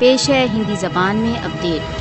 پیش ہے ہندی زبان میں اپڈیٹ۔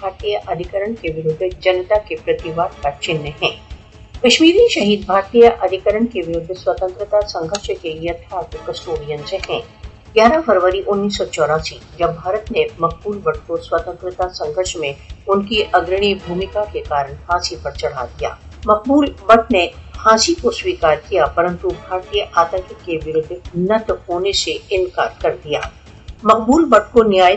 بھارتیہ ادھیکرن کے ورد جنتا کے پرتیواد کا چہن ہے۔ کشمیری شہید بھارتیہ ادھیکرن کے ورد سوتنترتا سنگھرش کے یتھارتھ کسٹوڈینز ہیں۔ 11 فروری 1984 جب بھارت نے مقبول بٹ کو سوتنترتا سنگھرش میں ان کی اگرنی بھومکا کے کارن پھانسی پر چڑھا دیا۔ مقبول بٹ نے پھانسی کو سویکار کیا پرنتو بھارتیہ آتنک کے ورد نت ہونے سے انکار کر دیا۔ مقبول بٹ کو نیائے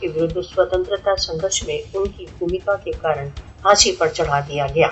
کے ورد سوتنترتا سنگھرش میں ان کی بھومکا کے کارن پھانسی پر چڑھا دیا گیا۔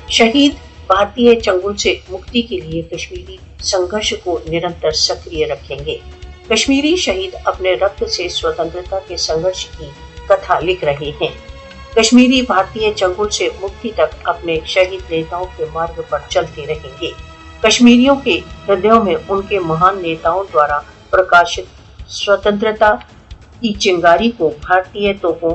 شہید بھارتیہ چنگل سے مکتی کے لیے کشمیری سنگھرش کو نرنتر سکریہ رکھیں گے۔ کشمیری شہید اپنے رکت سے سوتنترتا کے سنگھرش کی کتھا لکھ رہے ہیں۔ کشمیری بھارتیہ چنگل سے مکتی تک اپنے شہید نیتاؤں کے مارگ پر چلتے رہیں گے۔ کشمیریوں کے ہردیوں میں ان کے مہان نیتاؤں دوارا پرکاشت سوتنترتا کی چنگاری کو بھارتیہ توپوں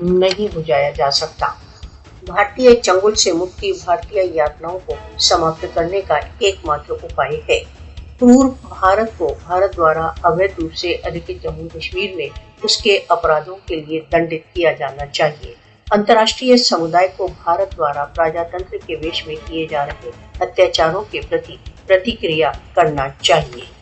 نہیں بجھایا جا سکتا۔ بھارتیہ چنگل سے مکتی بھارتیہ یاتناؤں کو سماپت کرنے کا ایک ماتر اپائے ہے۔ پورو بھارت کو بھارت دوارا اویدھ روپ سے ادھکت جموں کشمیر میں اس کے اپرادھوں کے لیے دنڈت کیا جانا چاہیے۔ انترراشٹریہ سمودائے کو بھارت دوارا پراجاتنتر کے ویش میں کیے جا رہے اتیاچاروں کے پرتی پرتیکریا کرنا چاہیے۔